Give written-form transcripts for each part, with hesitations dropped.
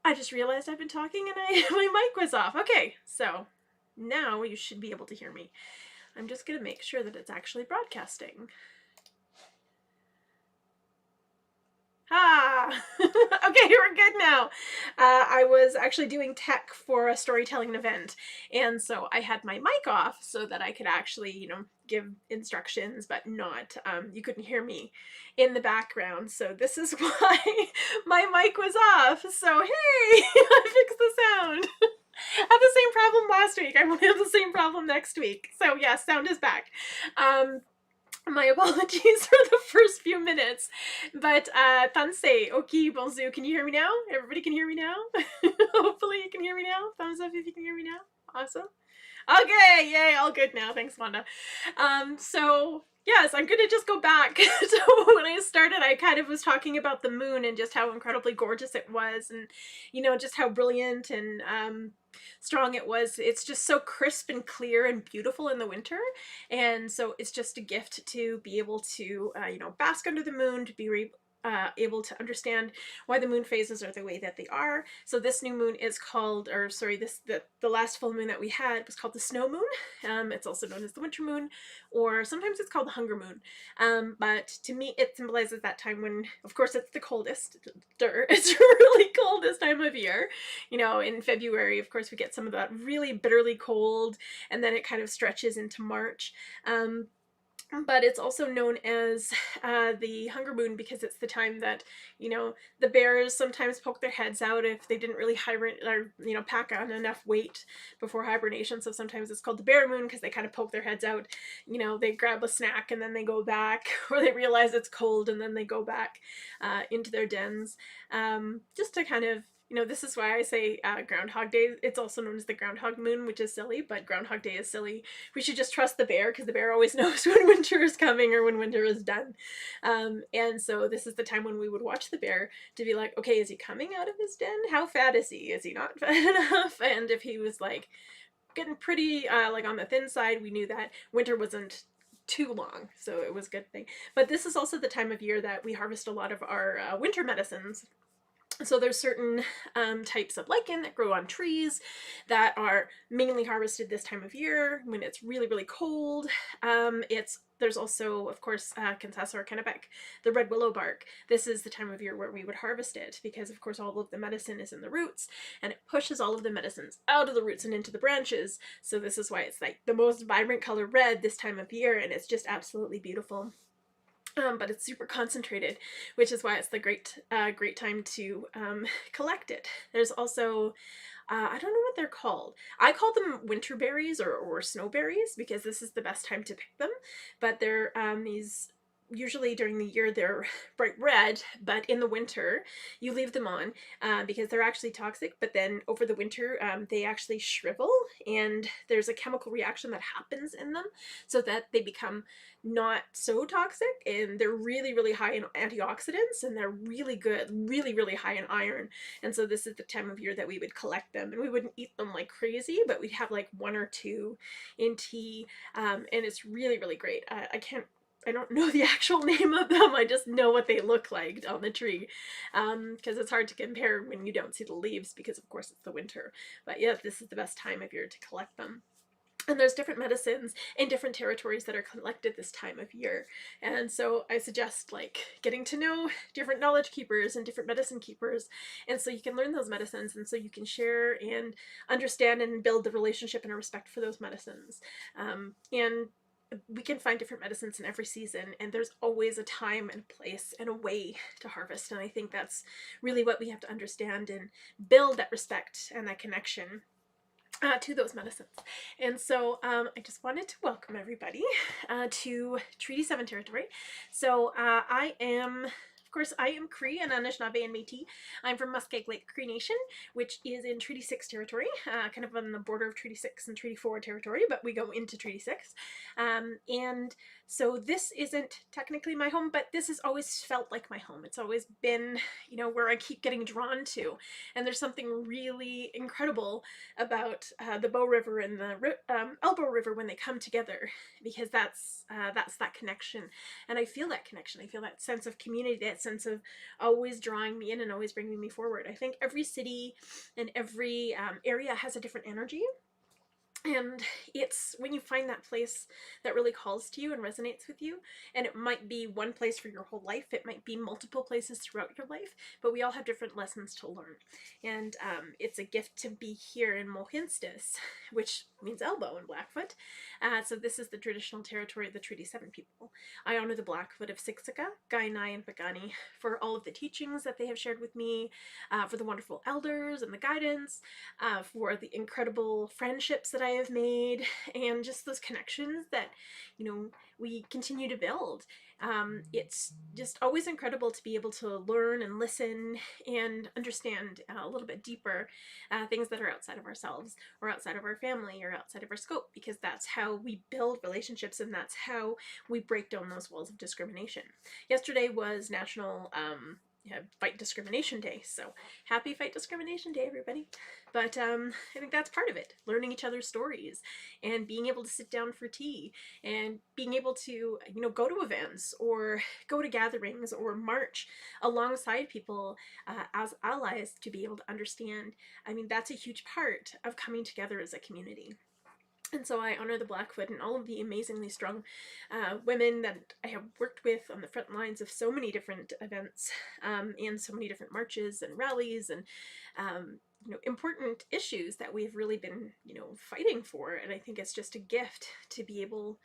I just realized I've been talking and my mic was off. Okay, so now you should be able to hear me. I'm just going to make sure that it's actually broadcasting. Ah! Okay, we're good now. I was actually doing tech for a storytelling event, and so I had my mic off so that I could actually, give instructions, but not, you couldn't hear me in the background, so this is why my mic was off. So, hey, I fixed the sound. I had the same problem last week. I won't have the same problem next week. So, yes, sound is back. My apologies for the first few minutes, but tansei, oki, bonjour. Can you hear me now? Everybody can hear me now? Hopefully you can hear me now. Thumbs up if you can hear me now. Awesome. Okay, yay, all good now. Thanks, Wanda. So yes, I'm gonna just go back to when I started. I kind of was talking about the moon and just how incredibly gorgeous it was, and just how brilliant and strong it was. It's just so crisp and clear and beautiful in the winter, and so it's just a gift to be able to bask under the moon, to be able to understand why the moon phases are the way that they are. So this new moon is called, or sorry, the last full moon that we had was called the snow moon. It's also known as the winter moon, or sometimes it's called the hunger moon. But to me, it symbolizes that time when, of course, it's the coldest. It's really cold this time of year. In February, of course, we get some of that really bitterly cold, and then it kind of stretches into March. But it's also known as the hunger moon because it's the time that, the bears sometimes poke their heads out if they didn't really hibernate or, pack on enough weight before hibernation. So sometimes it's called the bear moon because they kind of poke their heads out. They grab a snack and then they go back, or they realize it's cold and then they go back into their dens. Just to kind of, this is why I say Groundhog Day. It's also known as the Groundhog Moon, which is silly, but Groundhog Day is silly. We should just trust the bear because the bear always knows when winter is coming or when winter is done. And so this is the time when we would watch the bear to be like, okay, is he coming out of his den? How fat is he? Is he not fat enough? And if he was like getting pretty like on the thin side, we knew that winter wasn't too long, so it was a good thing. But this is also the time of year that we harvest a lot of our winter medicines. So there's certain types of lichen that grow on trees that are mainly harvested this time of year when it's really, really cold. There's also, of course, Kansas or Kennebec, the red willow bark. This is the time of year where we would harvest it because, of course, all of the medicine is in the roots, and it pushes all of the medicines out of the roots and into the branches. So this is why it's like the most vibrant color red this time of year, and it's just absolutely beautiful. But it's super concentrated, which is why it's the great time to collect it. There's also, I don't know what they're called. I call them winter berries or snowberries because this is the best time to pick them. But they're these, usually during the year they're bright red, but in the winter you leave them on because they're actually toxic, but then over the winter they actually shrivel, and there's a chemical reaction that happens in them so that they become not so toxic, and they're really, really high in antioxidants, and they're really good, really, really high in iron. And so this is the time of year that we would collect them, and we wouldn't eat them like crazy, but we'd have like one or two in tea, and it's really, really great. I don't know the actual name of them, I just know what they look like on the tree, because it's hard to compare when you don't see the leaves because, of course, it's the winter. But yeah, this is the best time of year to collect them. And there's different medicines in different territories that are collected this time of year. And so I suggest like getting to know different knowledge keepers and different medicine keepers. And so you can learn those medicines, and so you can share and understand and build the relationship and a respect for those medicines. And we can find different medicines in every season, and there's always a time and a place and a way to harvest. And I think that's really what we have to understand and build that respect and that connection to those medicines. And so I just wanted to welcome everybody to Treaty 7 territory. So I am Cree and Anishinaabe and Métis. I'm from Muskeg Lake Cree Nation, which is in Treaty 6 territory, kind of on the border of Treaty 6 and Treaty 4 territory, but we go into Treaty 6. And so this isn't technically my home, but this has always felt like my home. It's always been, where I keep getting drawn to. And there's something really incredible about the Bow River and the Elbow River when they come together, because that's that connection. And I feel that connection. I feel that sense of community, that sense of always drawing me in and always bringing me forward. I think every city and every area has a different energy. And it's when you find that place that really calls to you and resonates with you, and it might be one place for your whole life, it might be multiple places throughout your life, but we all have different lessons to learn. And it's a gift to be here in Mohinstis, which means elbow in Blackfoot. So this is the traditional territory of the Treaty 7 people. I honor the Blackfoot of Siksika, Kainai, and Pagani for all of the teachings that they have shared with me, for the wonderful elders and the guidance, for the incredible friendships that I have made, and just those connections that, you know, we continue to build. It's just always incredible to be able to learn and listen and understand a little bit deeper things that are outside of ourselves or outside of our family or outside of our scope, because that's how we build relationships and that's how we break down those walls of discrimination. Yesterday was National Fight Discrimination Day, so happy Fight Discrimination Day, everybody. But I think that's part of it, learning each other's stories and being able to sit down for tea and being able to, you know, go to events or go to gatherings or march alongside people as allies to be able to understand. I mean, that's a huge part of coming together as a community. And so I honor the Blackfoot and all of the amazingly strong women that I have worked with on the front lines of so many different events and so many different marches and rallies and you know, important issues that we've really been, you know, fighting for. And I think it's just a gift to be able,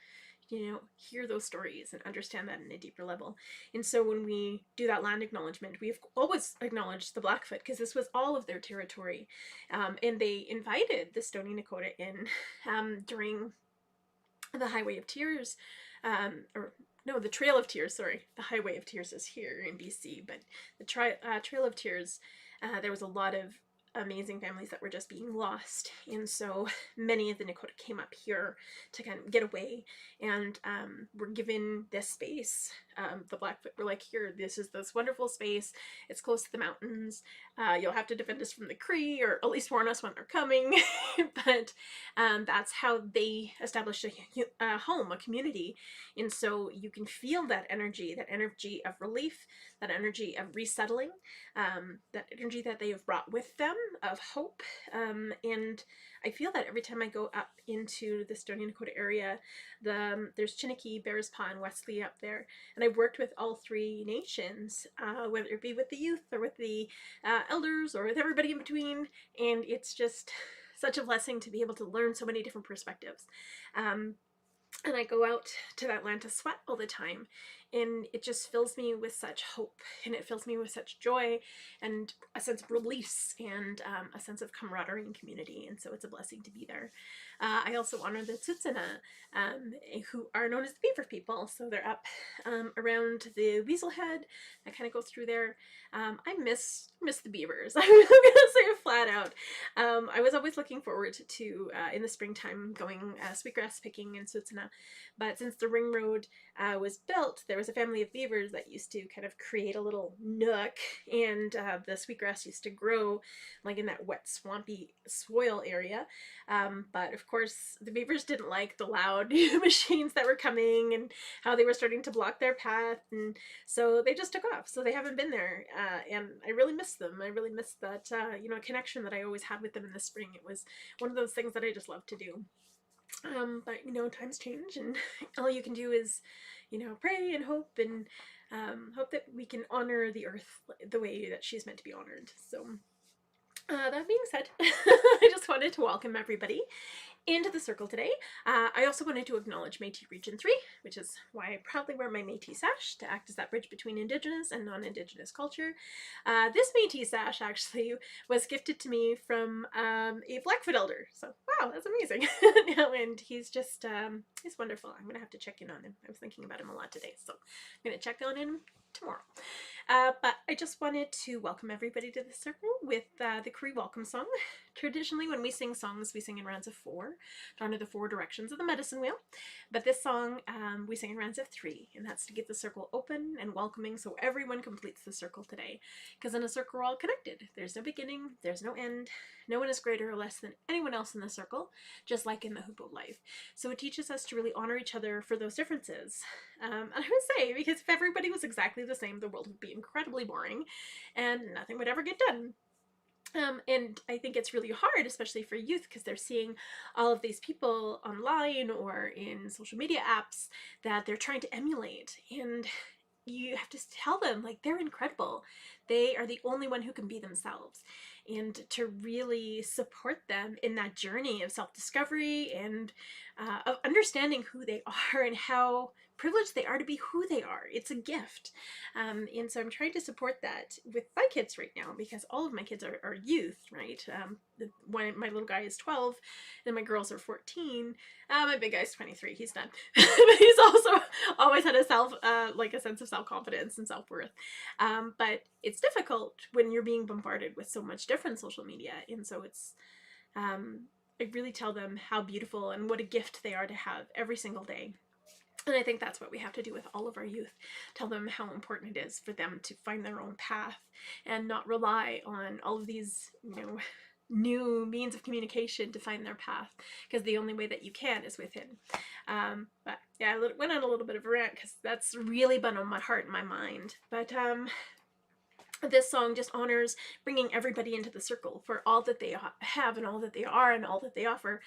you know, hear those stories and understand that in a deeper level. And so when we do that land acknowledgement, we've always acknowledged the Blackfoot because this was all of their territory. And they invited the Stoney Nakoda in during the Highway of Tears, or no, the Trail of Tears, sorry. The Highway of Tears is here in BC, but the Trail of Tears, there was a lot of amazing families that were just being lost, and so many of the Nakota came up here to kind of get away and were given this space. The Blackfoot were like, here, this is this wonderful space, it's close to the mountains, you'll have to defend us from the Cree, or at least warn us when they're coming. But that's how they established a home, a community. And so you can feel that energy of relief, that energy of resettling, that energy that they have brought with them of hope. And I feel that every time I go up into the Stoney Nakoda area, there's Chiniki, Bears Paw, and Wesley up there. And I've worked with all three nations, whether it be with the youth or with the elders or with everybody in between. And it's just such a blessing to be able to learn so many different perspectives. And I go out to that land to sweat all the time, and it just fills me with such hope, and it fills me with such joy and a sense of release and a sense of camaraderie and community, and so it's a blessing to be there. I also honor the Tsutsuna, who are known as the Beaver people, so they're up around the Weasel Head. I kind of go through there. I miss the beavers. I'm gonna say it flat out. I was always looking forward to in the springtime going sweetgrass picking in Tsutsuna, but since the ring road was built, there was a family of beavers that used to kind of create a little nook, and the sweetgrass used to grow like in that wet swampy soil area. But of course the beavers didn't like the loud machines that were coming and how they were starting to block their path, and so they just took off. So they haven't been there, and I really miss them. I really miss that you know, connection that I always had with them in the spring. It was one of those things that I just love to do. But you know, times change, and all you can do is, you know, pray and hope, and hope that we can honor the earth the way that she's meant to be honored. So that being said, I just wanted to welcome everybody into the circle today. I also wanted to acknowledge Métis Region 3, which is why I proudly wear my Métis sash to act as that bridge between Indigenous and non-Indigenous culture. This Métis sash actually was gifted to me from a Blackfoot elder, so wow, that's amazing. And he's just, he's wonderful. I'm gonna have to check in on him. I was thinking about him a lot today, so I'm gonna check on him tomorrow. But I just wanted to welcome everybody to the circle with the Cree welcome song. Traditionally, when we sing songs, we sing in rounds of 4 to honor the 4 directions of the medicine wheel. But this song, we sing in rounds of 3, and that's to get the circle open and welcoming so everyone completes the circle today. Because in a circle, we're all connected. There's no beginning, there's no end. No one is greater or less than anyone else in the circle, just like in the hoop of life. So it teaches us to really honor each other for those differences. And I would say, because if everybody was exactly the same, the world would be incredibly boring and nothing would ever get done. And I think it's really hard, especially for youth, because they're seeing all of these people online or in social media apps that they're trying to emulate. And you have to tell them, like, they're incredible. They are the only one who can be themselves. And to really support them in that journey of self-discovery and of understanding who they are and how privileged they are to be who they are. It's a gift. And so I'm trying to support that with my kids right now, because all of my kids are youth, right? My little guy is 12 and my girls are 14. My big guy's 23. He's done. But he's also always had a sense of self-confidence and self-worth. But it's difficult when you're being bombarded with so much different social media. And so I really tell them how beautiful and what a gift they are to have every single day. And I think that's what we have to do with all of our youth. Tell them how important it is for them to find their own path and not rely on all of these, new means of communication to find their path, because the only way that you can is within. But yeah, I went on a little bit of a rant because that's really been on my heart and my mind. But this song just honors bringing everybody into the circle for all that they have and all that they are and all that they offer.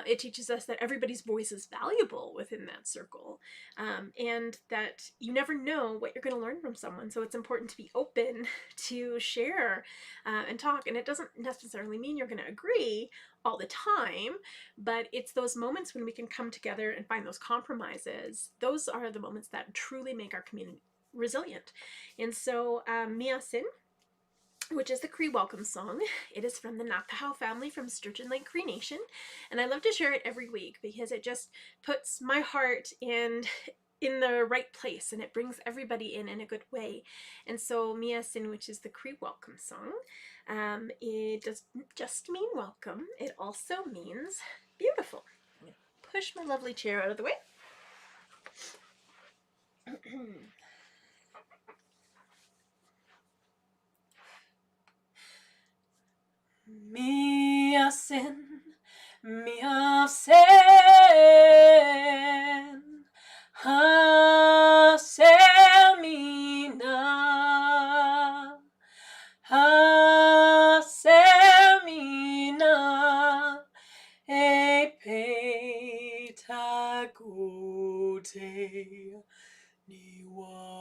It teaches us that everybody's voice is valuable within that circle, and that you never know what you're going to learn from someone. So it's important to be open to share and talk. And it doesn't necessarily mean you're going to agree all the time, but it's those moments when we can come together and find those compromises. Those are the moments that truly make our community resilient. And so Miasin, which is the Cree welcome song, it is from the Nakahau family from Sturgeon Lake Cree Nation, and I love to share it every week because it just puts my heart in the right place, and it brings everybody in a good way. And so Miasin, which is the Cree welcome song, it doesn't just mean welcome, it also means beautiful. I'm going to push my lovely chair out of the way. Miasin, miasen, hasemina, hasemina, epetagote, niwagomagan.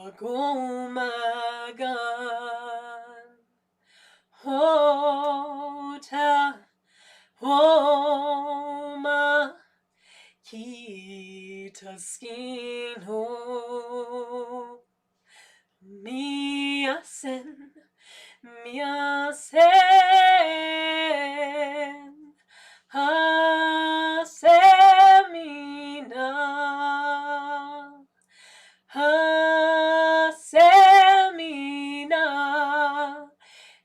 Hota homa kitaskino miasen miasen hasemina hasemina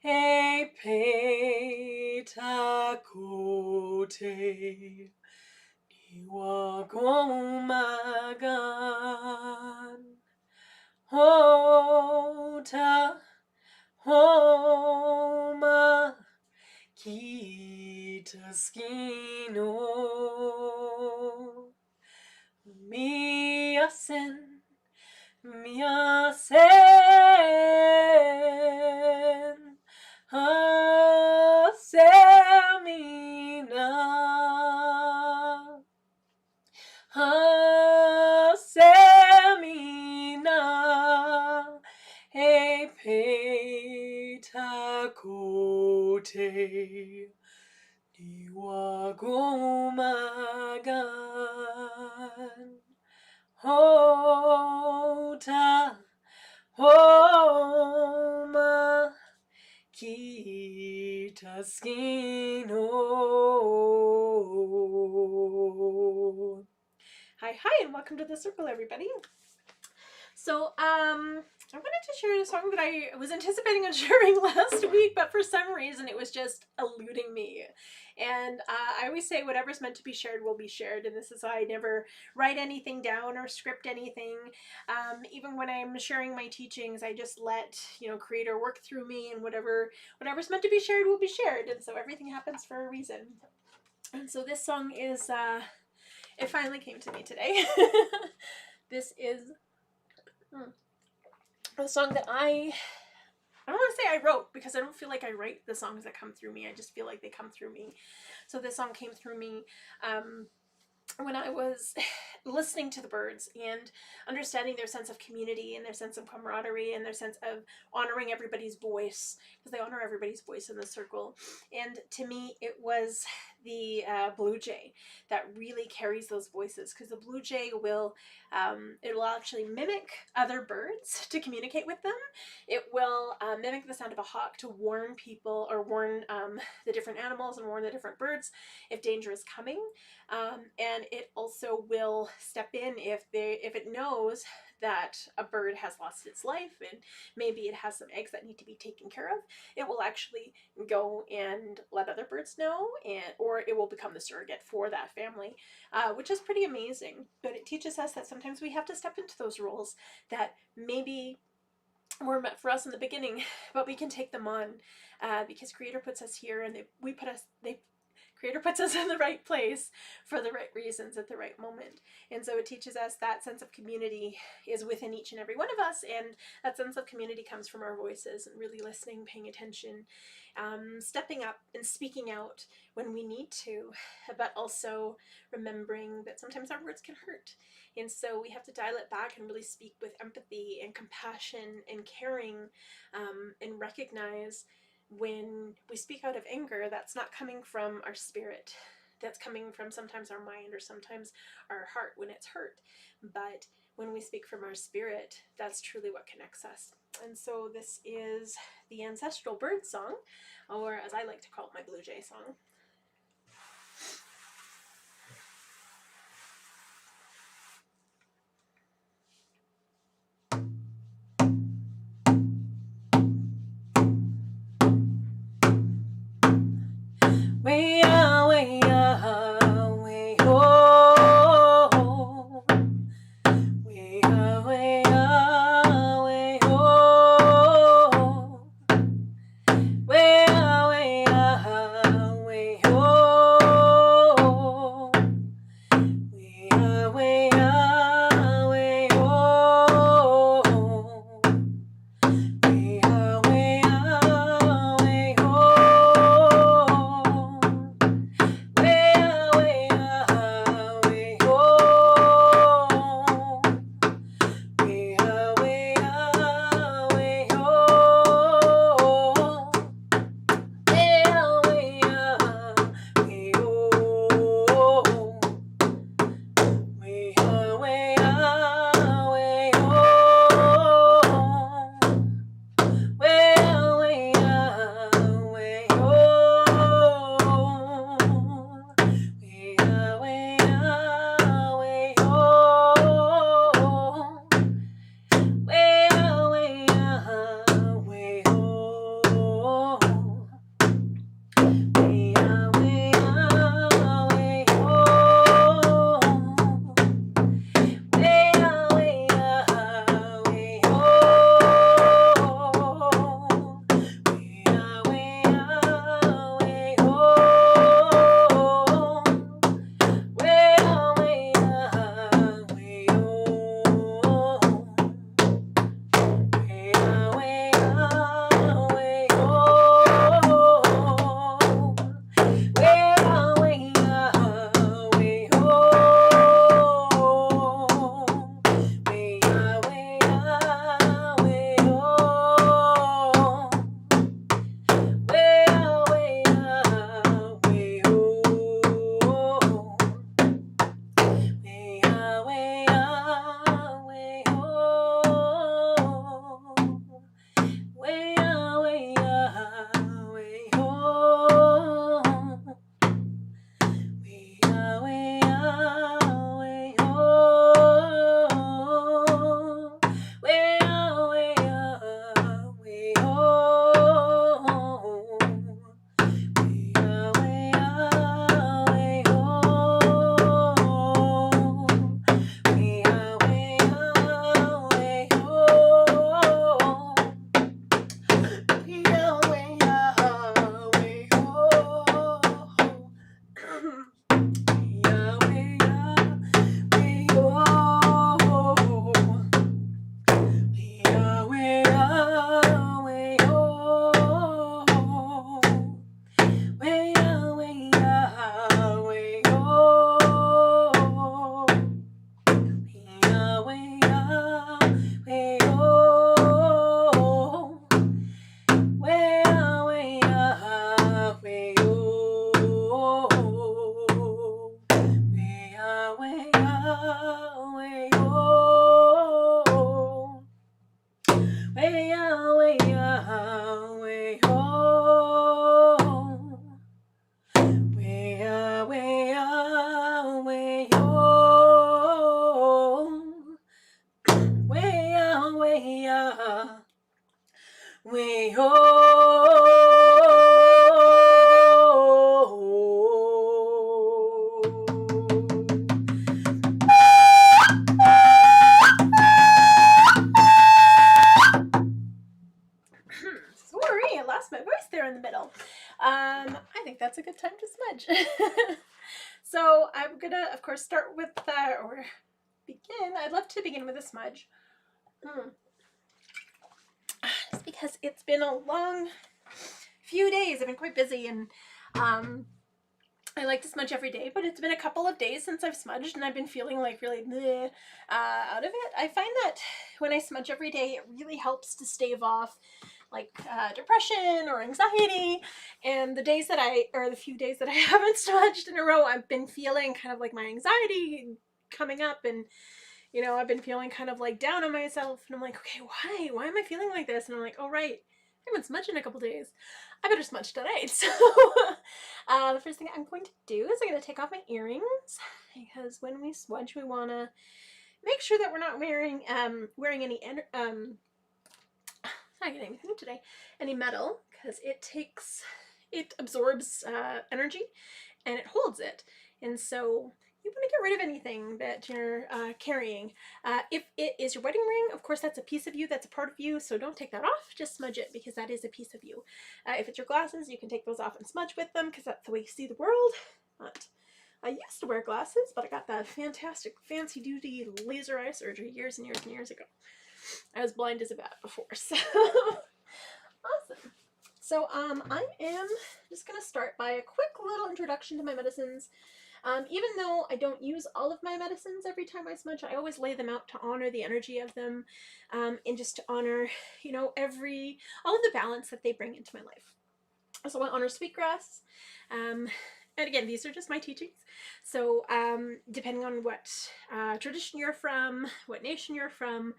epetakote niwagomagan. Hota homa kitaskino miasen miasen hasemina hasemina epetakote niwagomagan. Hota homa kitaskino. Hi, and welcome to the circle, everybody. So, I wanted to share a song that I was anticipating on sharing last week, but for some reason it was just eluding me. And I always say whatever's meant to be shared will be shared, and this is why I never write anything down or script anything. Even when I'm sharing my teachings, I just let, Creator work through me, and whatever's meant to be shared will be shared. And so everything happens for a reason. And so this song is, it finally came to me today. This is a song that I don't want to say I wrote, because I don't feel like I write the songs that come through me. I just feel like they come through me. So this song came through me when I was listening to the birds and understanding their sense of community and their sense of camaraderie and their sense of honoring everybody's voice, because they honor everybody's voice in the circle. And to me, it was the blue jay that really carries those voices, because the blue jay will it'll actually mimic other birds to communicate with them. It will mimic the sound of a hawk to warn people, or warn the different animals and warn the different birds if danger is coming. And it also will step in if it knows that a bird has lost its life and maybe it has some eggs that need to be taken care of. It will actually go and let other birds know, or it will become the surrogate for that family, which is pretty amazing. But it teaches us that sometimes we have to step into those roles that maybe were meant for us in the beginning, but we can take them on because Creator puts us here, and Creator puts us in the right place for the right reasons at the right moment. And so it teaches us that sense of community is within each and every one of us, and that sense of community comes from our voices and really listening, paying attention, stepping up and speaking out when we need to, but also remembering that sometimes our words can hurt. And so we have to dial it back and really speak with empathy and compassion and caring, and recognize when we speak out of anger, that's not coming from our spirit. That's coming from sometimes our mind or sometimes our heart when it's hurt. But when we speak from our spirit, that's truly what connects us. And so this is the Ancestral Bird Song, or as I like to call it, my Blue Jay song. Way ah, way ah, way ho. Way ah, way ah, way ho. Way ah, way ah, way way way oh. Sorry, I lost my voice there in the middle. I think that's a good time to smudge. So I'm gonna, of course, start with or begin. I'd love to begin with a smudge. Just because it's been a long few days. I've been quite busy, and I like to smudge every day, but it's been a couple of days since I've smudged, and I've been feeling like really bleh, out of it. I find that when I smudge every day, it really helps to stave off like depression or anxiety. And the days that the few days that I haven't smudged in a row, I've been feeling kind of like my anxiety coming up, and you know, I've been feeling kind of like down on myself, and I'm like, okay, why am I feeling like this? And I'm like, oh right, I haven't smudged in a couple days. I better smudge tonight. So the first thing I'm going to do is I'm going to take off my earrings, because when we smudge, we want to make sure that we're not wearing any not getting anything today, any metal, because it absorbs energy and it holds it, and so you want to get rid of anything that you're carrying. If it is your wedding ring, of course, that's a piece of you, that's a part of you, so don't take that off, just smudge it, because that is a piece of you. If it's your glasses, you can take those off and smudge with them, because that's the way you see the world. But I used to wear glasses, but I got that fantastic, fancy-duty laser eye surgery years and years and years ago. I was blind as a bat before, so awesome. So I am just going to start by a quick little introduction to my medicines. Even though I don't use all of my medicines every time I smudge, I always lay them out to honor the energy of them, and just to honor, you know, all of the balance that they bring into my life. So I honor sweetgrass, and again, these are just my teachings. So depending on what tradition you're from, what nation you're from,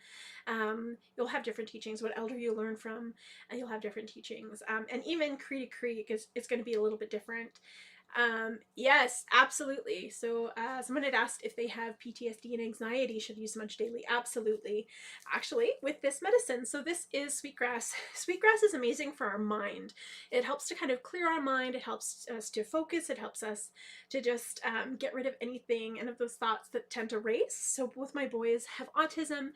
you'll have different teachings. What elder you learn from, you'll have different teachings. And even Cree to Cree, it's going to be a little bit different. Yes, absolutely. So someone had asked if they have PTSD and anxiety, should you smudge daily? Absolutely. Actually, with this medicine, so this is sweetgrass. Sweetgrass is amazing for our mind. It helps to kind of clear our mind. It helps us to focus. It helps us to just get rid of anything and of those thoughts that tend to race. So both my boys have autism,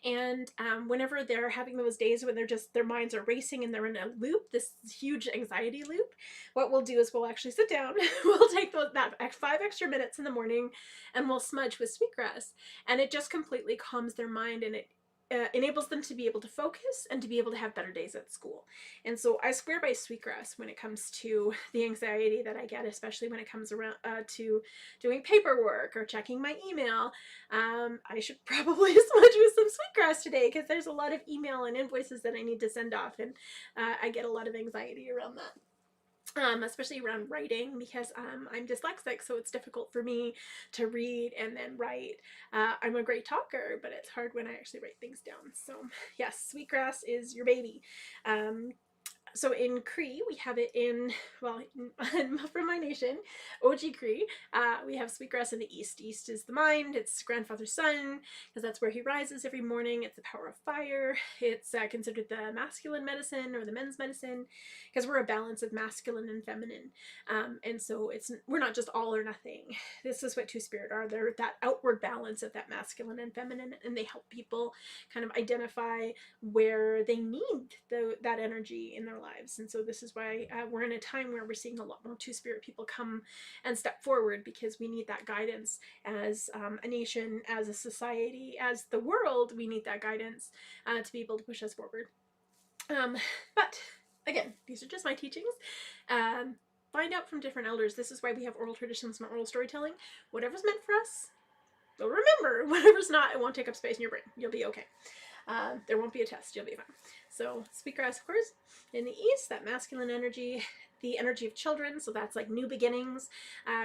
and whenever they're having those days when their minds are racing and they're in a loop, this huge anxiety loop, what we'll do is we'll actually sit down, we'll take that 5 extra minutes in the morning, and we'll smudge with sweetgrass, and it just completely calms their mind, and it enables them to be able to focus and to be able to have better days at school. And so I swear by sweetgrass when it comes to the anxiety that I get, especially when it comes around to doing paperwork or checking my email. I should probably smudge with some sweetgrass today, because there's a lot of email and invoices that I need to send off, and I get a lot of anxiety around that. Especially around writing, because I'm dyslexic, so it's difficult for me to read and then write. I'm a great talker, but it's hard when I actually write things down. So yes, sweetgrass is your baby. So in Cree, we have it from my nation, OG Cree, we have sweetgrass in the east. East is the mind, it's grandfather's sun, because that's where he rises every morning. It's the power of fire. It's considered the masculine medicine, or the men's medicine, because we're a balance of masculine and feminine. And so we're not just all or nothing. This is what Two-Spirit are. They're that outward balance of that masculine and feminine, and they help people kind of identify where they need that energy in their lives. And so this is why we're in a time where we're seeing a lot more Two-Spirit people come and step forward, because we need that guidance as a nation, as a society, as the world. We need that guidance to be able to push us forward. But again, these are just my teachings. Find out from different elders. This is why we have oral traditions and oral storytelling. Whatever's meant for us, but remember, whatever's not, it won't take up space in your brain. You'll be okay. There won't be a test. You'll be fine. So sweetgrass, of course, in the east, that masculine energy, the energy of children. So that's like new beginnings.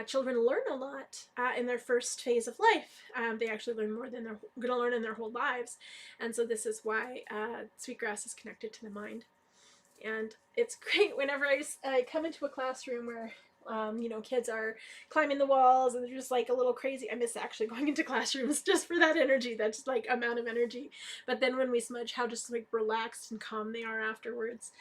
Children learn a lot in their first phase of life. They actually learn more than they're going to learn in their whole lives. And so this is why sweetgrass is connected to the mind. And it's great whenever I come into a classroom where You know, kids are climbing the walls and they're just like a little crazy. I miss actually going into classrooms just for that energy, that's like amount of energy. But then when we smudge, how just like relaxed and calm they are afterwards.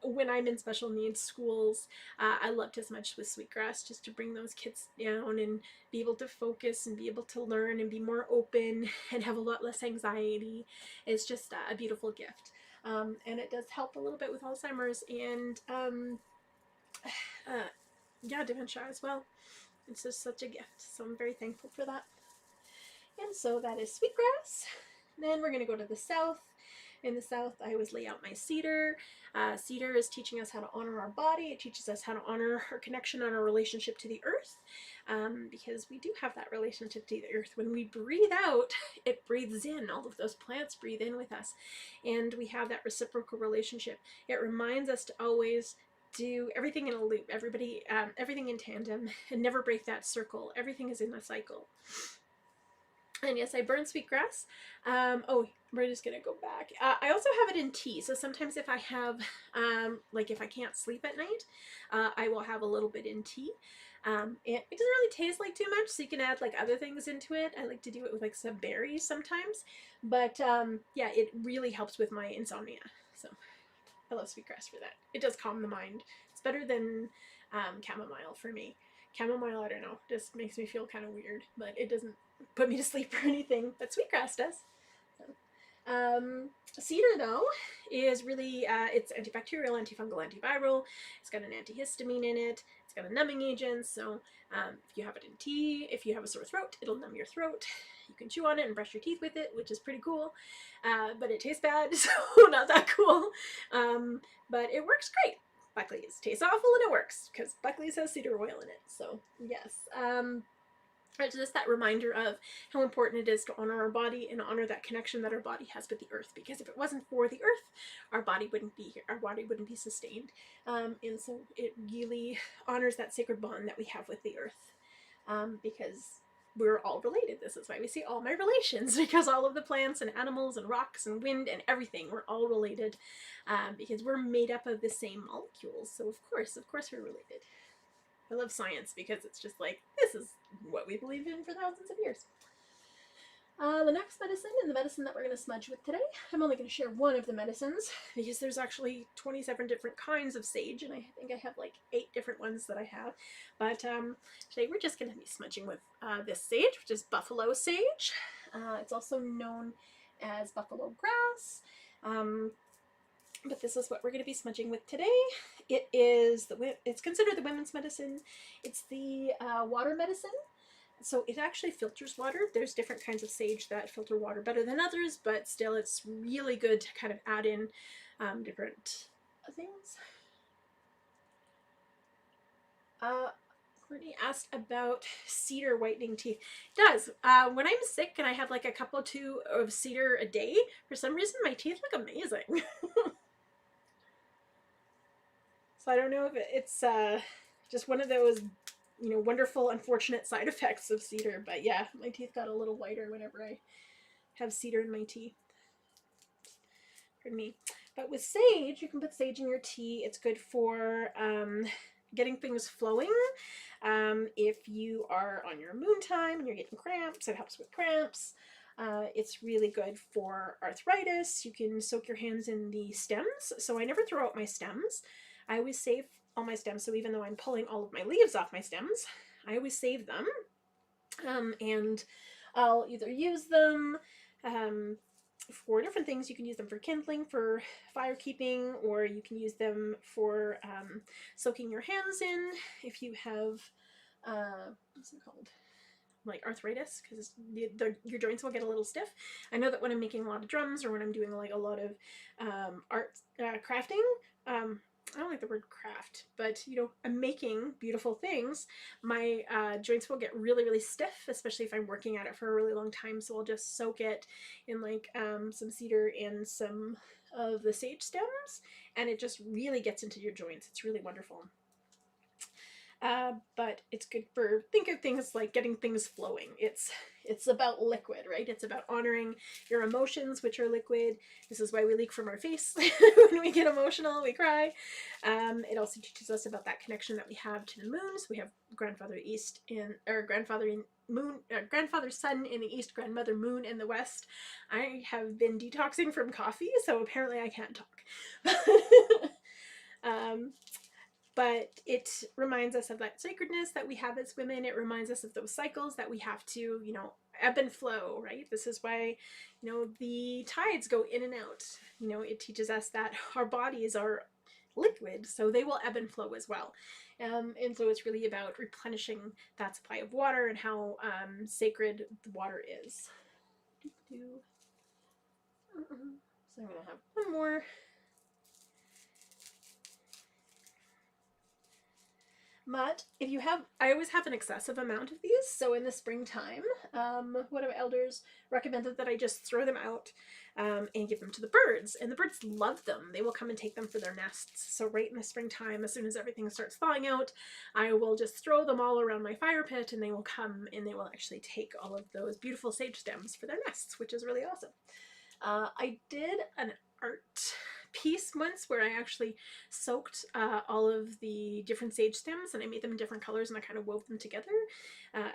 When I'm in special needs schools, I love to smudge with sweetgrass just to bring those kids down and be able to focus and be able to learn and be more open and have a lot less anxiety. It's just a beautiful gift. And it does help a little bit with Alzheimer's and yeah, dementia as well. It's just such a gift, so I'm very thankful for that. And so that is sweetgrass. Then we're going to go to the south. In the south, I always lay out my cedar. Cedar is teaching us how to honor our body. It teaches us how to honor our connection and our relationship to the earth, because we do have that relationship to the earth. When we breathe out, it breathes in. All of those plants breathe in with us, and we have that reciprocal relationship. It reminds us to always do everything in a loop, everything in tandem, and never break that circle. Everything is in a cycle. And yes, I burn sweetgrass. Oh, we're just gonna go back. I also have it in tea. So sometimes if I have, like if I can't sleep at night, I will have a little bit in tea. It doesn't really taste like too much, so you can add like other things into it. I like to do it with like some berries sometimes. But yeah, it really helps with my insomnia. So I love sweetgrass for that. It does calm the mind. It's better than chamomile for me. Chamomile, I don't know, just makes me feel kind of weird, but it doesn't put me to sleep or anything, but sweetgrass does. So, cedar, though, is really, it's antibacterial, antifungal, antiviral. It's got an antihistamine in it. It's got a numbing agent, so if you have it in tea, if you have a sore throat, it'll numb your throat. You can chew on it and brush your teeth with it, which is pretty cool, but it tastes bad, so not that cool. But it works great. Buckley's tastes awful and it works because Buckley's has cedar oil in it. So yes, it's just that reminder of how important it is to honor our body and honor that connection that our body has with the earth. Because if it wasn't for the earth, our body wouldn't be here. Our body wouldn't be sustained. And so it really honors that sacred bond that we have with the earth, because we're all related. This is why we see all my relations, because all of the plants and animals and rocks and wind and everything, we're all related, because we're made up of the same molecules. So of course we're related. I love science because it's just like, this is what we believed in for thousands of years. The next medicine, and the medicine that we're going to smudge with today, I'm only going to share one of the medicines because there's actually 27 different kinds of sage, and I think I have like 8 different ones that I have. But today we're just going to be smudging with this sage, which is buffalo sage. It's also known as buffalo grass. But this is what we're going to be smudging with today. It's considered the women's medicine. It's the water medicine. So it actually filters water. There's different kinds of sage that filter water better than others, but still it's really good to kind of add in different things. Courtney asked about cedar whitening teeth. It does. When I'm sick and I have like a cup or two of cedar a day, for some reason my teeth look amazing. So I don't know if it's just one of those, you know, wonderful, unfortunate side effects of cedar. But yeah, my teeth got a little whiter whenever I have cedar in my tea. For me. But with sage, you can put sage in your tea. It's good for getting things flowing. If you are on your moon time and you're getting cramps, it helps with cramps. It's really good for arthritis. You can soak your hands in the stems. So I never throw out my stems. I always save all my stems. So even though I'm pulling all of my leaves off my stems, I always save them. And I'll either use them for different things. You can use them for kindling, for fire keeping, or you can use them for soaking your hands in if you have, what's it called? Like arthritis, because your joints will get a little stiff. I know that when I'm making a lot of drums or when I'm doing like a lot of art crafting, I don't like the word craft, but you know, I'm making beautiful things. My joints will get really, really stiff, especially if I'm working at it for a really long time. So I'll just soak it in like some cedar and some of the sage stems, and it just really gets into your joints. It's really wonderful. but it's good for, think of things like getting things flowing. It's about liquid, right? It's about honoring your emotions, which are liquid. This is why we leak from our face when we get emotional, we cry. It also teaches us about that connection that we have to the moon. So we have grandfather east in, or grandfather in moon, grandfather sun in the east, grandmother moon in the west. I have been detoxing from coffee, so apparently I can't talk. But it reminds us of that sacredness that we have as women. It reminds us of those cycles that we have to, you know, ebb and flow, right? This is why, you know, the tides go in and out. You know, it teaches us that our bodies are liquid, so they will ebb and flow as well. And so it's really about replenishing that supply of water and how sacred the water is. So I'm going to have one more. But if you have, I always have an excessive amount of these, so in the springtime, one of my elders recommended that I just throw them out and give them to the birds, and the birds love them. They will come and take them for their nests. So right in the springtime, as soon as everything starts thawing out, I will just throw them all around my fire pit, and they will come and they will actually take all of those beautiful sage stems for their nests, which is really awesome. I did an art piece once where I actually soaked all of the different sage stems and I made them in different colors and I kind of wove them together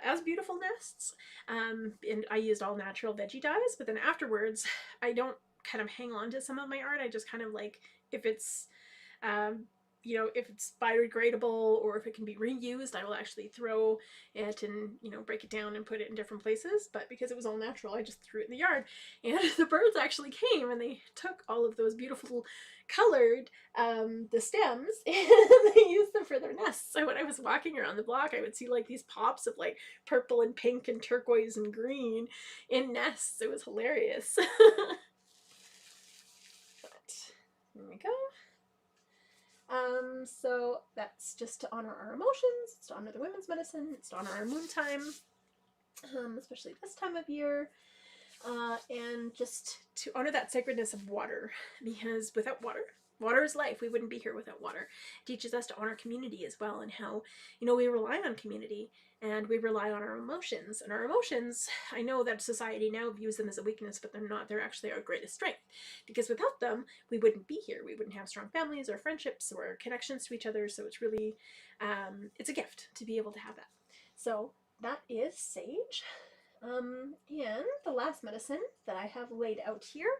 as beautiful nests. And I used all natural veggie dyes, but then afterwards I don't kind of hang on to some of my art. I just kind of like, if it's you know, if it's biodegradable or if it can be reused, I will actually throw it and, you know, break it down and put it in different places. But because it was all natural, I just threw it in the yard. And the birds actually came and they took all of those beautiful colored the stems and they used them for their nests. So when I was walking around the block, I would see like these pops of like purple and pink and turquoise and green in nests. It was hilarious. But here we go. So that's just to honor our emotions, it's to honor the women's medicine, it's to honor our moon time, especially this time of year, and just to honor that sacredness of water, because without water, water is life. We wouldn't be here without water. It teaches us to honor community as well, and how, you know, we rely on community and we rely on our emotions. And our emotions, I know that society now views them as a weakness, but they're not. They're actually our greatest strength, because without them, we wouldn't be here. We wouldn't have strong families or friendships or connections to each other. So it's really, it's a gift to be able to have that. So that is sage. And the last medicine that I have laid out here,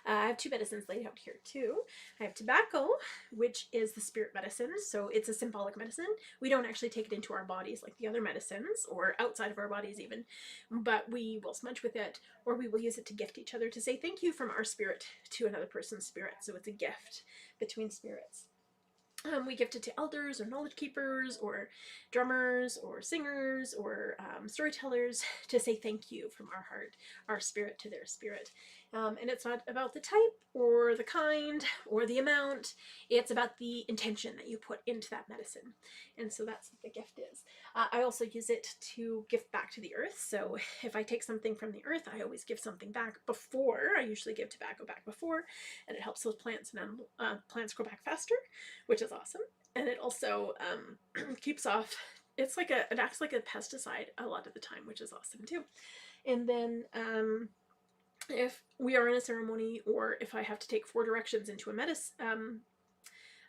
I have two medicines laid out here too. I have tobacco, which is the spirit medicine, so it's a symbolic medicine. We don't actually take it into our bodies like the other medicines, or outside of our bodies even, but we will smudge with it, or we will use it to gift each other, to say thank you from our spirit to another person's spirit. So it's a gift between spirits. We gift it to elders or knowledge keepers or drummers or singers or storytellers, to say thank you from our heart, our spirit to their spirit. And it's not about the type or the kind or the amount. It's about the intention that you put into that medicine. And so that's what the gift is. I also use it to gift back to the earth. So if I take something from the earth, I always give something back before. I usually give tobacco back before, and it helps those plants and plants grow back faster, which is awesome. And it also keeps off, it's like it acts like a pesticide a lot of the time, which is awesome too. And then if we are in a ceremony, or if I have to take 4 directions into a medicine,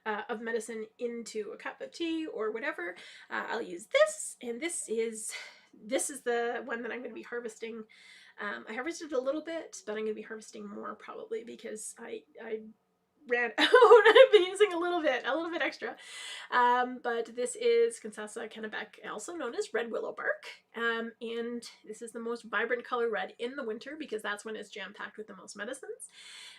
of medicine into a cup of tea or whatever, I'll use this. And this is the one that I'm going to be harvesting. I harvested a little bit, but I'm going to be harvesting more probably, because I ran out. I've been using a little bit extra. But this is Kansasa Kennebec, also known as red willow bark. And this is the most vibrant color red in the winter, because that's when it's jam-packed with the most medicines.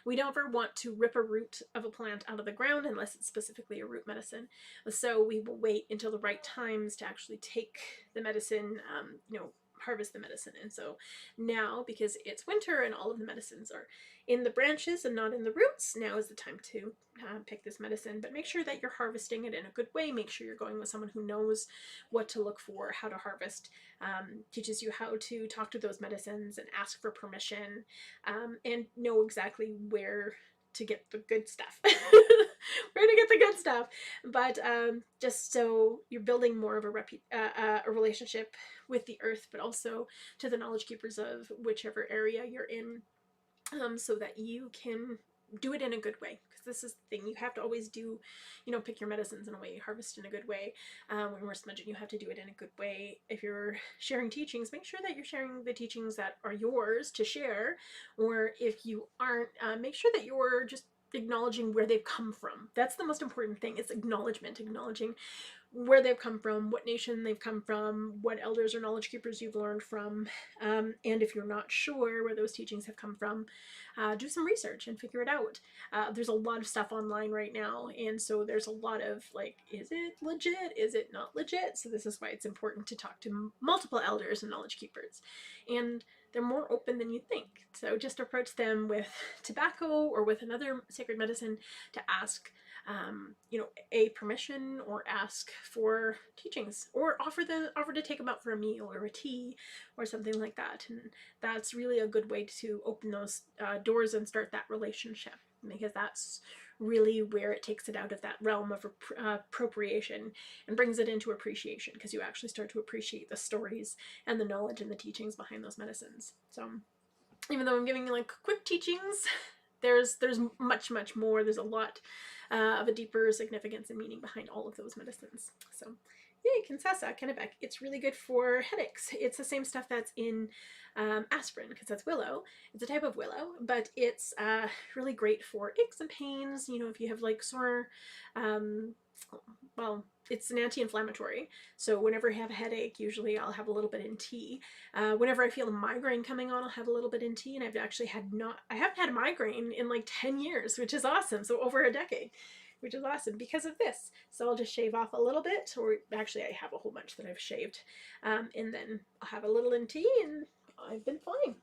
We don't ever want to rip a root of a plant out of the ground unless it's specifically a root medicine. So we will wait until the right times to actually take the medicine, you know, harvest the medicine. And so now, because it's winter and all of the medicines are in the branches and not in the roots, now is the time to pick this medicine. But make sure that you're harvesting it in a good way. Make sure you're going with someone who knows what to look for, how to harvest, teaches you how to talk to those medicines and ask for permission, and know exactly where to get the good stuff. Where to get the good stuff. But just so you're building more of a relationship with the earth, but also to the knowledge keepers of whichever area you're in, so that you can do it in a good way. Because this is the thing, you have to always do, pick your medicines in a way, harvest in a good way. When we're smudging, you have to do it in a good way. If you're sharing teachings, make sure that you're sharing the teachings that are yours to share, or if you aren't, make sure that you're just acknowledging where they've come from. That's the most important thing. It's acknowledgement, acknowledging where they've come from, what nation they've come from, what elders or knowledge keepers you've learned from. And if you're not sure where those teachings have come from, do some research and figure it out. There's a lot of stuff online right now, and so there's a lot of like, is it legit? Is it not legit? So this is why it's important to talk to multiple elders and knowledge keepers. And they're more open than you think. So just approach them with tobacco or with another sacred medicine to ask a permission, or ask for teachings, or offer to take them out for a meal or a tea or something like that. And that's really a good way to open those doors and start that relationship, because that's really where it takes it out of that realm of appropriation and brings it into appreciation, because you actually start to appreciate the stories and the knowledge and the teachings behind those medicines. So even though I'm giving you like quick teachings, there's much more. There's a lot of a deeper significance and meaning behind all of those medicines. So yay, Kinsasa, Kennebec. It's really good for headaches. It's the same stuff that's in aspirin, because that's willow. It's a type of willow, but it's really great for aches and pains. If you have like sore, well, it's an anti-inflammatory. So whenever I have a headache, usually I'll have a little bit in tea. Whenever I feel a migraine coming on, I'll have a little bit in tea. And I've actually I haven't had a migraine in like 10 years, which is awesome. So over a decade, which is awesome because of this. So I'll just shave off a little bit, or actually I have a whole bunch that I've shaved. And then I'll have a little in tea, and I've been fine,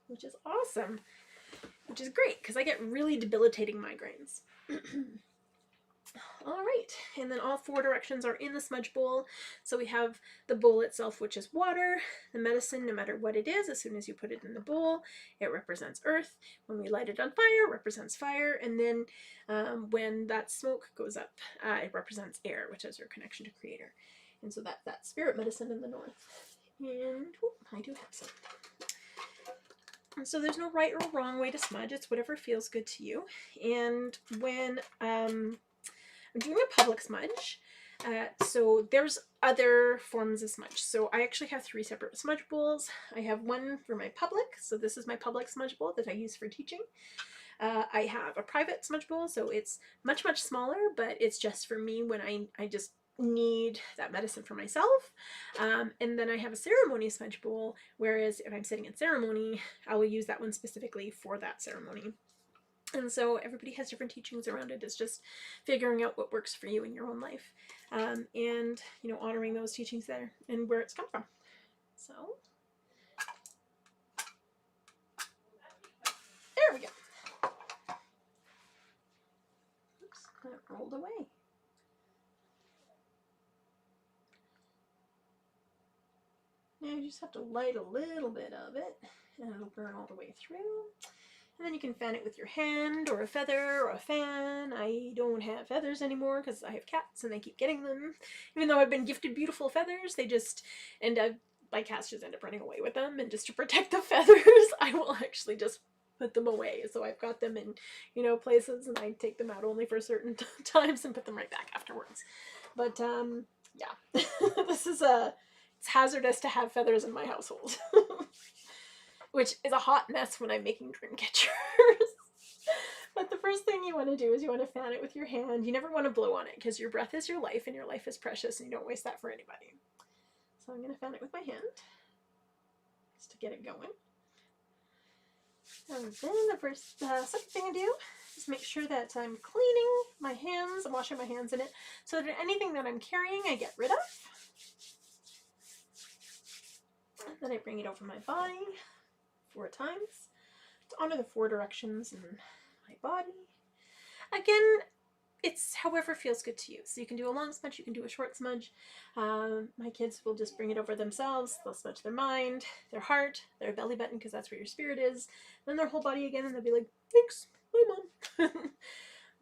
which is awesome, which is great because I get really debilitating migraines. All right, and then all 4 directions are in the smudge bowl. So we have the bowl itself, which is water. The medicine, no matter what it is, as soon as you put it in the bowl, it represents earth. When we light it on fire, it represents fire. And then when that smoke goes up, it represents air, which is your connection to creator. And so that spirit medicine in the north. And I do have some. And so there's no right or wrong way to smudge. It's whatever feels good to you. And when I'm doing a public smudge, so there's other forms of smudge. So I actually have 3 separate smudge bowls. I have one for my public, so this is my public smudge bowl that I use for teaching. I have a private smudge bowl, so it's much smaller, but it's just for me when I just need that medicine for myself. And then I have a ceremony smudge bowl, whereas if I'm sitting in ceremony, I will use that one specifically for that ceremony. And so everybody has different teachings around it. It's just figuring out what works for you in your own life, and honoring those teachings there and where it's come from. So there we go. Oops, that rolled away. Now you just have to light a little bit of it, and it'll burn all the way through. And then you can fan it with your hand, or a feather, or a fan. I don't have feathers anymore because I have cats and they keep getting them. Even though I've been gifted beautiful feathers, they just end up, my cats just end up running away with them. And just to protect the feathers, I will actually just put them away. So I've got them in, places, and I take them out only for certain times and put them right back afterwards. But yeah, it's hazardous to have feathers in my household. Which is a hot mess when I'm making dream catchers. But the first thing you want to do is you want to fan it with your hand. You never want to blow on it, because your breath is your life and your life is precious, and you don't waste that for anybody. So I'm going to fan it with my hand just to get it going. And then second thing I do is make sure that I'm cleaning my hands. I'm washing my hands in it, so that anything that I'm carrying I get rid of. And then I bring it over my body 4 times to honor the 4 directions in my body. Again, it's however feels good to you. So you can do a long smudge, you can do a short smudge. My kids will just bring it over themselves. They'll smudge their mind, their heart, their belly button, because that's where your spirit is, then their whole body again, and they'll be like, thanks, bye mom.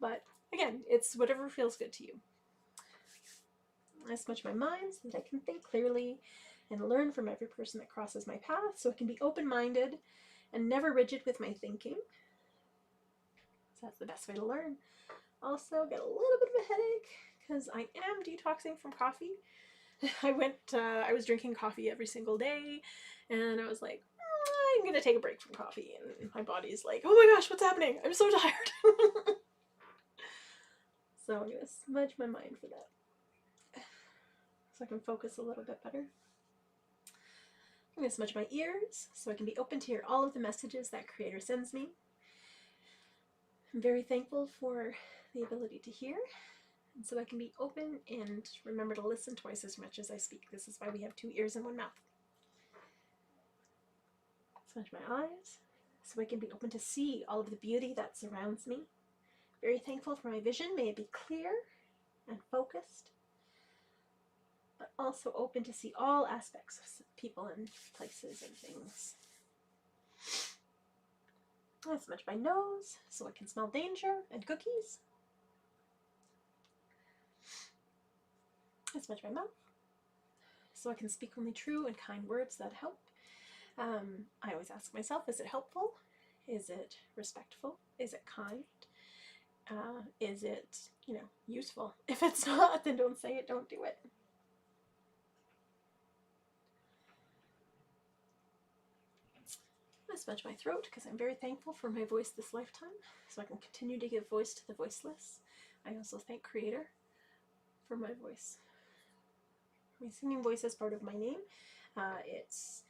But again, it's whatever feels good to you. I smudge my mind so that I can think clearly and learn from every person that crosses my path, so I can be open-minded and never rigid with my thinking. So that's the best way to learn. Also, get a little bit of a headache because I am detoxing from coffee. I was drinking coffee every single day, and I was like, I'm gonna take a break from coffee, and my body's like, oh my gosh, what's happening? I'm so tired. So I'm gonna smudge my mind for that, so I can focus a little bit better. I'm gonna smudge my ears so I can be open to hear all of the messages that Creator sends me. I'm very thankful for the ability to hear, and so I can be open and remember to listen twice as much as I speak. This is why we have 2 ears and 1 mouth. Smudge my eyes so I can be open to see all of the beauty that surrounds me. Very thankful for my vision. May it be clear and focused, but also open to see all aspects of people and places and things. I smudge my nose so I can smell danger and cookies. I smudge my mouth so I can speak only true and kind words that help. I always ask myself, is it helpful? Is it respectful? Is it kind? Is it, useful? If it's not, then don't say it, don't do it. I smudge my throat because I'm very thankful for my voice this lifetime, so I can continue to give voice to the voiceless. I also thank Creator for my voice. My singing voice is part of my name. It's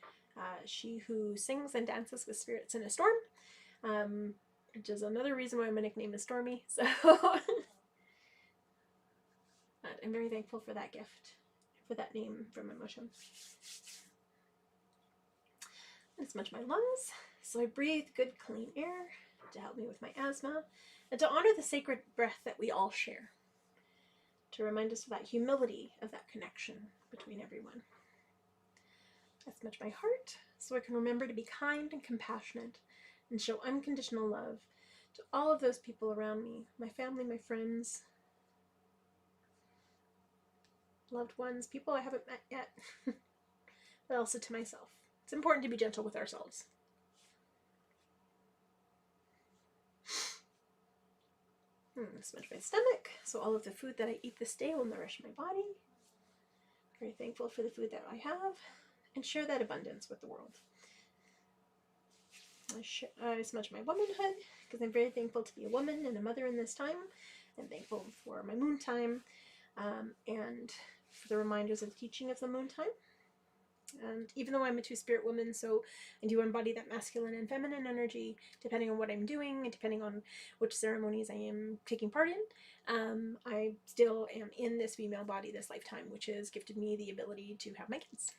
she who sings and dances with spirits in a storm, which is another reason why my nickname is Stormy. So I'm very thankful for that gift, for that name from emotion. I smudge my lungs so I breathe good, clean air to help me with my asthma, and to honor the sacred breath that we all share, to remind us of that humility, of that connection between everyone. I smudge my heart so I can remember to be kind and compassionate and show unconditional love to all of those people around me, my family, my friends, loved ones, people I haven't met yet, but also to myself. It's important to be gentle with ourselves. Smudge my stomach so all of the food that I eat this day will nourish my body. Very thankful for the food that I have, and share that abundance with the world. I smudge my womanhood because I'm very thankful to be a woman and a mother in this time. I'm thankful for my moon time, and for the reminders of the teaching of the moon time. And even though I'm a 2-spirit woman, so I do embody that masculine and feminine energy depending on what I'm doing and depending on which ceremonies I am taking part in. I still am in this female body this lifetime, which has gifted me the ability to have my kids.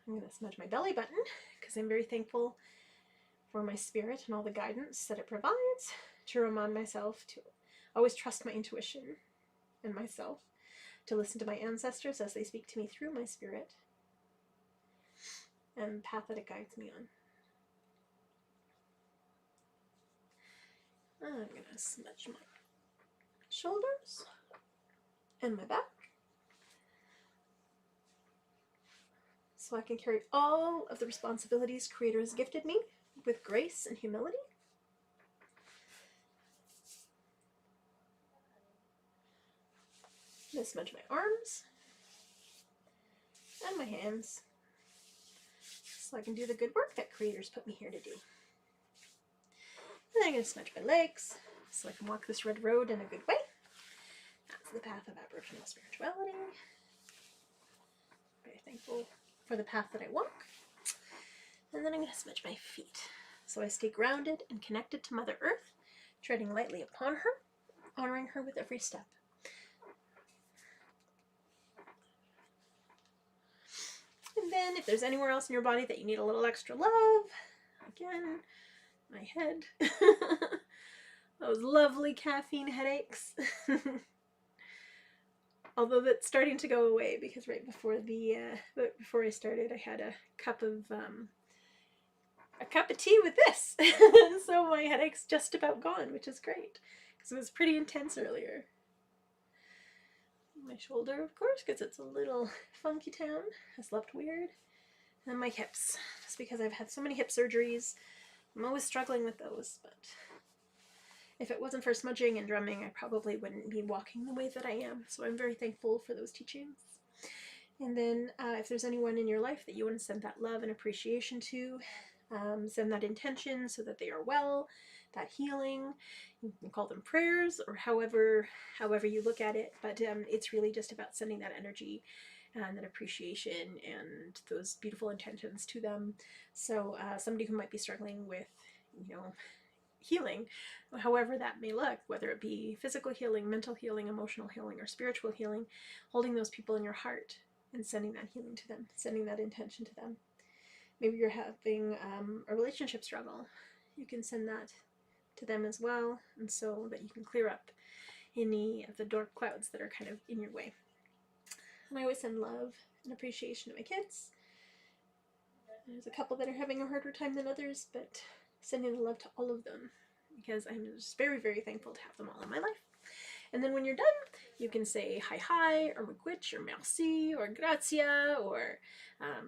I'm going to smudge my belly button because I'm very thankful for my spirit and all the guidance that it provides, to remind myself to always trust my intuition and myself, to listen to my ancestors as they speak to me through my spirit and the path that it guides me on. I'm going to smudge my shoulders and my back so I can carry all of the responsibilities Creator has gifted me with grace and humility. I'm going to smudge my arms and my hands so I can do the good work that Creator's put me here to do. And then I'm going to smudge my legs so I can walk this red road in a good way. That's the path of Aboriginal spirituality. Very thankful for the path that I walk. And then I'm going to smudge my feet so I stay grounded and connected to Mother Earth, treading lightly upon her, honoring her with every step. And then if there's anywhere else in your body that you need a little extra love, again, my head. Those lovely caffeine headaches. Although that's starting to go away because right before I started, I had a cup of a cup of tea with this. And so my headache's just about gone, which is great, because it was pretty intense earlier. My shoulder, of course, because it's a little funky town. I slept weird. And my hips, just because I've had so many hip surgeries. I'm always struggling with those, but if it wasn't for smudging and drumming, I probably wouldn't be walking the way that I am. So I'm very thankful for those teachings. And then if there's anyone in your life that you want to send that love and appreciation to, send that intention so that they are well, that healing. You can call them prayers or however you look at it, but it's really just about sending that energy and that appreciation and those beautiful intentions to them. So somebody who might be struggling with, healing, however that may look, whether it be physical healing, mental healing, emotional healing, or spiritual healing, holding those people in your heart and sending that healing to them, sending that intention to them. Maybe you're having a relationship struggle. You can send that to them as well, and so that you can clear up any of the dark clouds that are kind of in your way. And I always send love and appreciation to my kids. There's a couple that are having a harder time than others, but sending the love to all of them, because I'm just very, very thankful to have them all in my life. And then when you're done, you can say hi, or miigwech, or merci, or grazia, or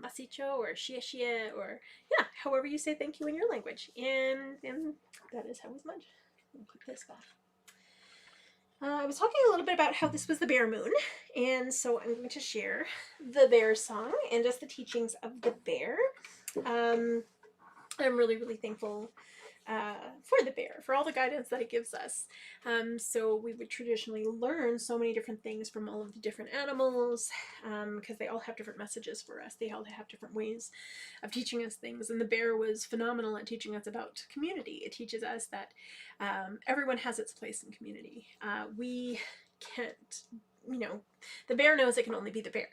masicho, or shie, or yeah, however you say thank you in your language. And that is how we smudge. I'll click this back. I was talking a little bit about how this was the bear moon, and so I'm going to share the bear song and just the teachings of the bear. I'm really, really thankful for the bear, for all the guidance that it gives us. So we would traditionally learn so many different things from all of the different animals, because they all have different messages for us. They all have different ways of teaching us things, and the bear was phenomenal at teaching us about community. It teaches us that everyone has its place in community. We can't, the bear knows it can only be the bear,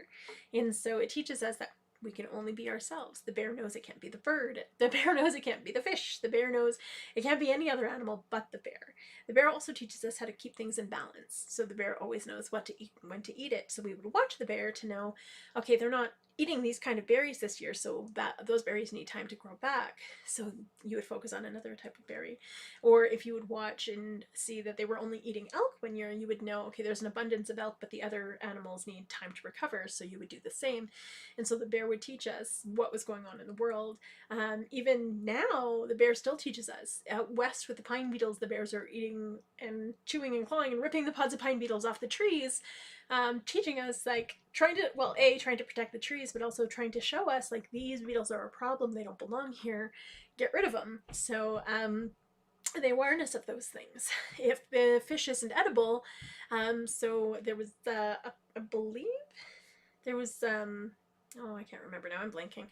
and so it teaches us that we can only be ourselves. The bear knows it can't be the bird. The bear knows it can't be the fish. The bear knows it can't be any other animal but the bear. The bear also teaches us how to keep things in balance. So the bear always knows what to eat and when to eat it. So we would watch the bear to know, okay, they're not eating these kind of berries this year, so that those berries need time to grow back. So you would focus on another type of berry. Or if you would watch and see that they were only eating elk one year, you would know, okay, there's an abundance of elk, but the other animals need time to recover, so you would do the same. And so the bear would teach us what was going on in the world. Even now, the bear still teaches us. Out west with the pine beetles, the bears are eating and chewing and clawing and ripping the pods of pine beetles off the trees, teaching us, like, trying to protect the trees, but also trying to show us, like, these beetles are a problem, they don't belong here, get rid of them. So the awareness of those things. If the fish isn't edible, so there was, I believe, there was, oh, I can't remember now, I'm blanking.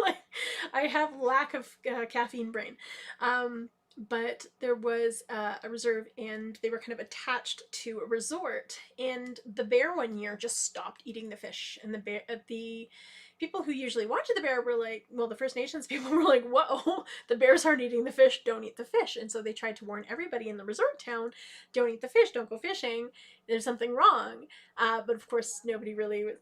Like, I have lack of caffeine brain. But there was a reserve, and they were kind of attached to a resort, and the bear one year just stopped eating the fish, and the people who usually watch the bear were like, well, the First Nations people were like, whoa, the bears aren't eating the fish, don't eat the fish. And so they tried to warn everybody in the resort town, don't eat the fish, don't go fishing, there's something wrong. But of course nobody really was,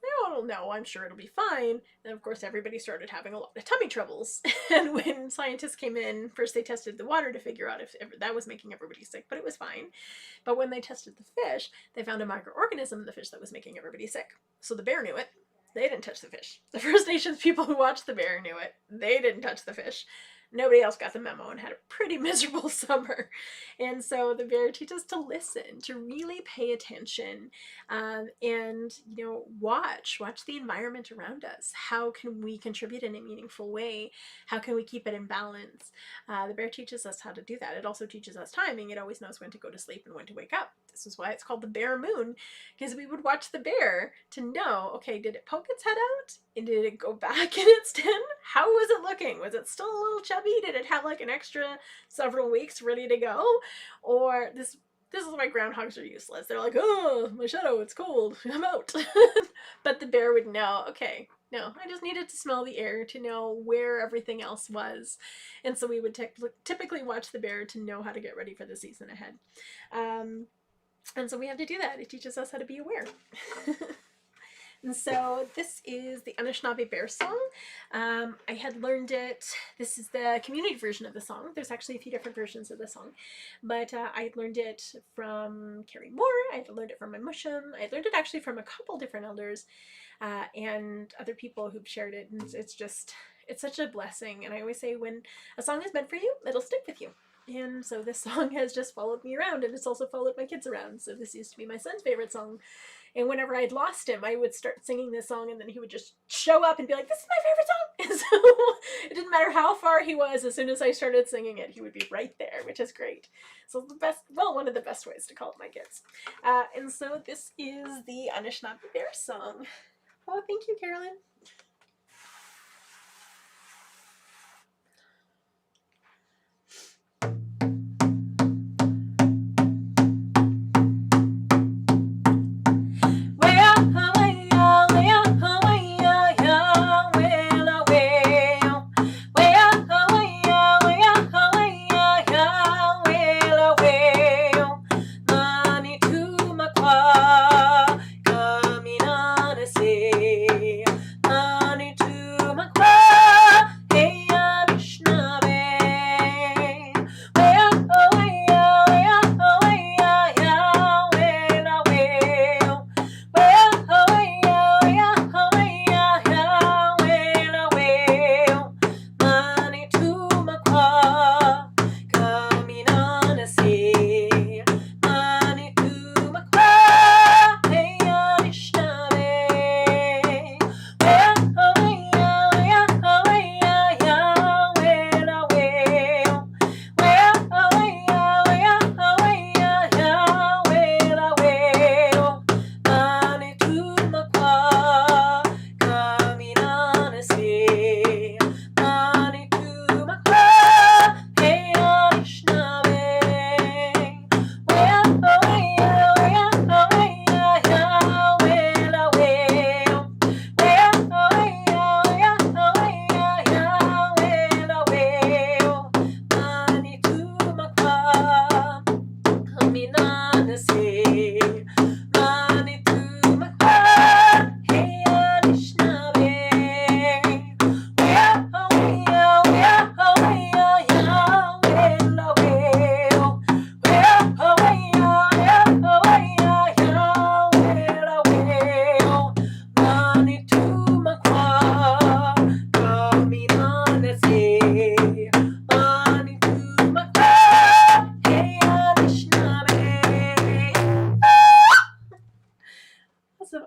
no, I'm sure it'll be fine. And of course everybody started having a lot of tummy troubles. And when scientists came in, first they tested the water to figure out if that was making everybody sick, but it was fine. But when they tested the fish, they found a microorganism in the fish that was making everybody sick. So the bear knew it. They didn't touch the fish. The First Nations people who watched the bear knew it. They didn't touch the fish. Nobody else got the memo and had a pretty miserable summer. And so the bear teaches us to listen, to really pay attention, and, watch the environment around us. How can we contribute in a meaningful way? How can we keep it in balance? The bear teaches us how to do that. It also teaches us timing. It always knows when to go to sleep and when to wake up. This is why it's called the bear moon, because we would watch the bear to know, okay, did it poke its head out? And did it go back in its den? How was it looking? Was it still a little chubby? Did it have like an extra several weeks ready to go? Or this is why groundhogs are useless. They're like, oh, my shadow, it's cold, I'm out. But the bear would know, okay, no, I just needed to smell the air to know where everything else was. And so we would typically watch the bear to know how to get ready for the season ahead. And so we have to do that. It teaches us how to be aware. And so this is the Anishinaabe Bear Song. I had learned it. This is the community version of the song. There's actually a few different versions of the song. But I had learned it from Carrie Moore. I had learned it from my Mushum. I had learned it actually from a couple different elders and other people who've shared it. And it's just, it's such a blessing. And I always say when a song is meant for you, it'll stick with you. And so this song has just followed me around, and it's also followed my kids around. So this used to be my son's favorite song. And whenever I'd lost him, I would start singing this song, and then he would just show up and be like, "This is my favorite song." And so it didn't matter how far he was, as soon as I started singing it, he would be right there, which is great. So the best, well, one of the best ways to call my kids. And so this is the Anishinaabe Bear Song. Oh, thank you, Carolyn.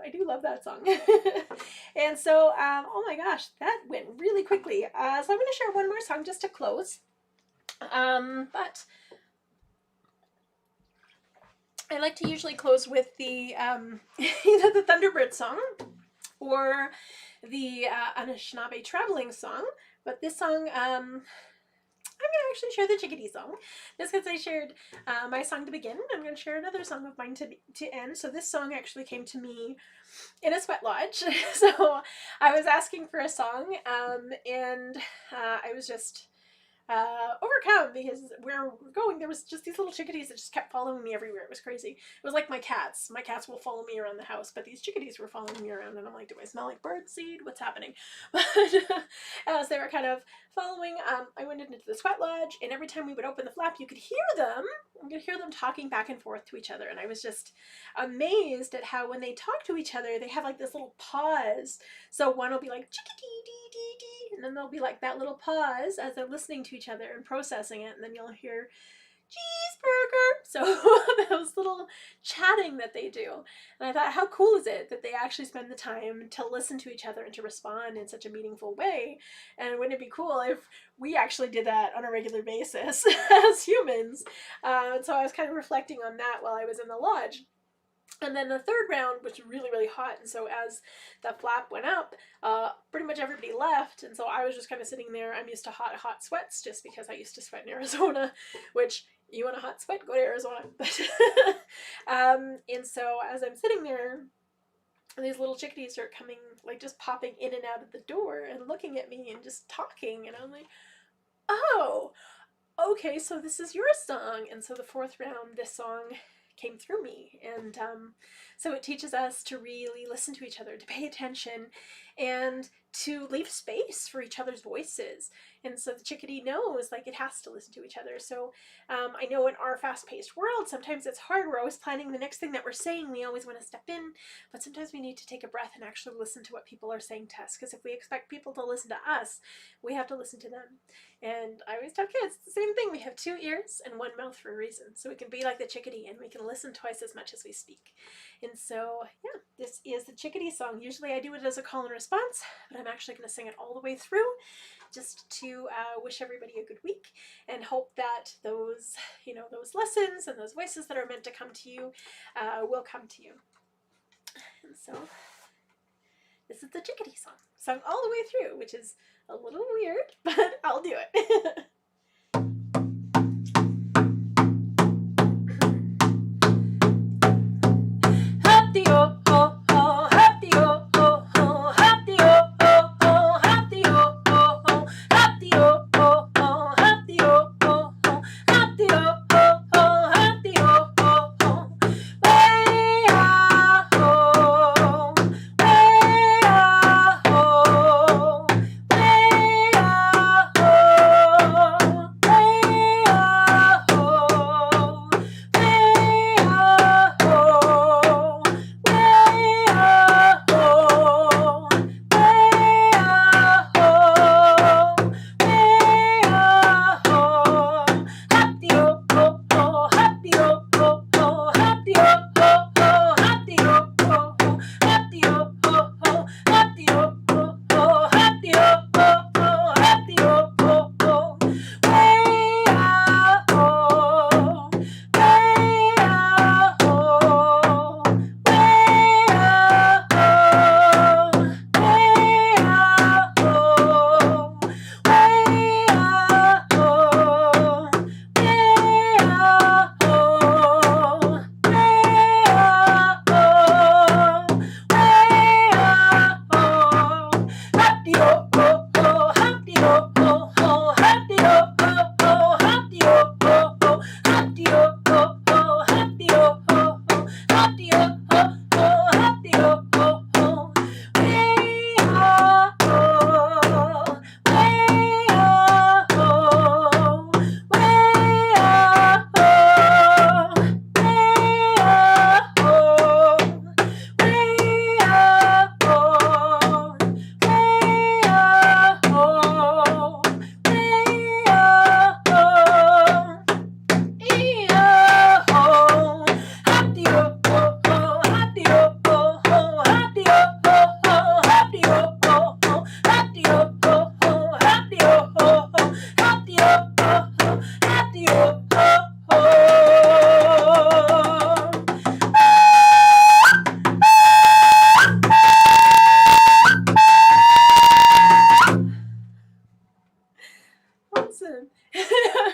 I do love that song. And so, oh my gosh, that went really quickly. So I'm going to share one more song just to close. But I like to usually close with the either the Thunderbird Song or the Anishinaabe Traveling Song. But this song, I'm going to actually share the Chickadee song. Just because I shared my song to begin, I'm going to share another song of mine to end. So this song actually came to me in a sweat lodge. So I was asking for a song, and I was just overcome because where we're going, there was just these little chickadees that just kept following me everywhere. It was crazy. It was like my cats. My cats will follow me around the house, but these chickadees were following me around, and I'm like, do I smell like bird seed? What's happening? But as they were kind of following, I went into the sweat lodge, and every time we would open the flap, you could hear them. You could hear them talking back and forth to each other, and I was just amazed at how when they talk to each other, they have like this little pause. So one will be like chickadee dee dee dee, and then there'll be like that little pause as they're listening to each other and processing it, and then you'll hear cheeseburger. So those little chatting that they do. And I thought, how cool is it that they actually spend the time to listen to each other and to respond in such a meaningful way? And wouldn't it be cool if we actually did that on a regular basis as humans? So I was kind of reflecting on that while I was in the lodge. And then the third round was really, really hot. And so as the flap went up, pretty much everybody left. And so I was just kind of sitting there. I'm used to hot sweats just because I used to sweat in Arizona, which you want a hot sweat, go to Arizona. But and so as I'm sitting there, these little chickadees start coming, like just popping in and out of the door and looking at me and just talking. And I'm like, oh, okay, so this is your song. And so the fourth round, this song came through me. And so it teaches us to really listen to each other, to pay attention, and to leave space for each other's voices. And so the chickadee knows, like, it has to listen to each other. So I know in our fast-paced world, sometimes it's hard. We're always planning the next thing that we're saying. We always want to step in, but sometimes we need to take a breath and actually listen to what people are saying to us. Because if we expect people to listen to us, we have to listen to them. And I always tell kids the same thing. We have 2 ears and 1 mouth for a reason. So we can be like the chickadee, and we can listen twice as much as we speak. And so, yeah, this is the chickadee song. Usually I do it as a call and response, but I'm actually going to sing it all the way through, just to wish everybody a good week, and hope that those, those lessons and those voices that are meant to come to you will come to you. And so this is the chickadee song, sung all the way through, which is a little weird, but I'll do it.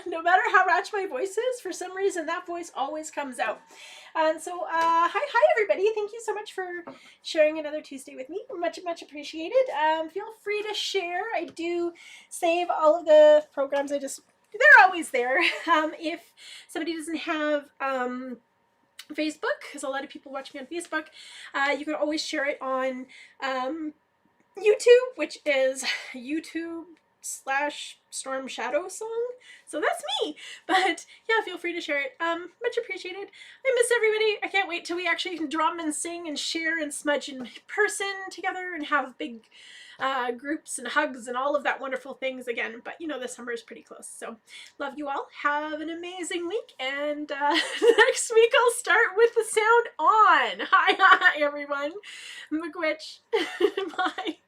No matter how rich my voice is, for some reason that voice always comes out. And so, hi everybody. Thank you so much for sharing another Tuesday with me. Much appreciated. Feel free to share. I do save all of the programs. They're always there. If somebody doesn't have Facebook, because a lot of people watch me on Facebook, you can always share it on YouTube, which is YouTube/Storm Shadow Song. So that's me. But yeah, feel free to share it. Much appreciated. I miss everybody. I can't wait till we actually can drum and sing and share and smudge in person together and have big groups and hugs and all of that wonderful things again. But you know, the summer is pretty close. So love you all. Have an amazing week. And next week I'll start with the sound on. Hi everyone. Miigwech. Bye.